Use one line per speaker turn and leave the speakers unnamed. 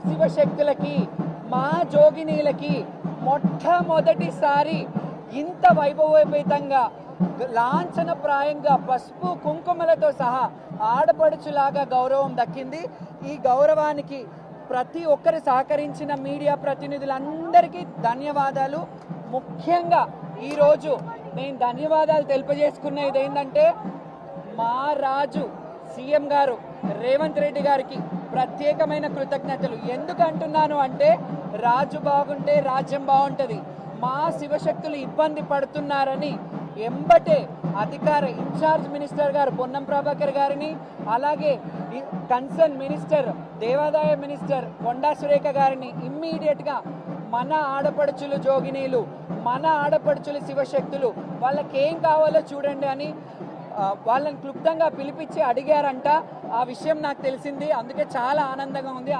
శివశక్తులకి మా జోగినీలకి మొట్టమొదటిసారి ఇంత వైభవోపేతంగా లాంఛనప్రాయంగా పసుపు కుంకుమలతో సహా ఆడపడుచులాగా గౌరవం దక్కింది. ఈ గౌరవానికి ప్రతి ఒక్కరు సహకరించిన మీడియా ప్రతినిధులందరికీ ధన్యవాదాలు. ముఖ్యంగా ఈరోజు నేను ధన్యవాదాలు తెలియజేసుకునేది ఏంటంటే మా రాజు సీఎం గారు రేవంత్ రెడ్డి గారికి ప్రత్యేకమైన కృతజ్ఞతలు. ఎందుకంటున్నాను అంటే రాజు బాగుంటే రాజ్యం బాగుంటుంది. మా శివశక్తులు ఇబ్బంది పడుతున్నారని ఎంబటే అధికార ఇన్ఛార్జ్ మినిస్టర్ గారు పొన్నం ప్రభాకర్ గారిని, అలాగే కన్సర్న్ మినిస్టర్ దేవాదాయ మినిస్టర్ కొండా సురేఖ గారిని ఇమ్మీడియట్గా మన ఆడపడుచులు జోగినీలు, మన ఆడపడుచులు శివశక్తులు వాళ్ళకి ఏం కావాలో చూడండి అని వాళ్ళని క్లుప్తంగా పిలిపించి అడిగారంట. ఆ విషయం నాకు తెలిసింది, అందుకే చాలా ఆనందంగా ఉంది.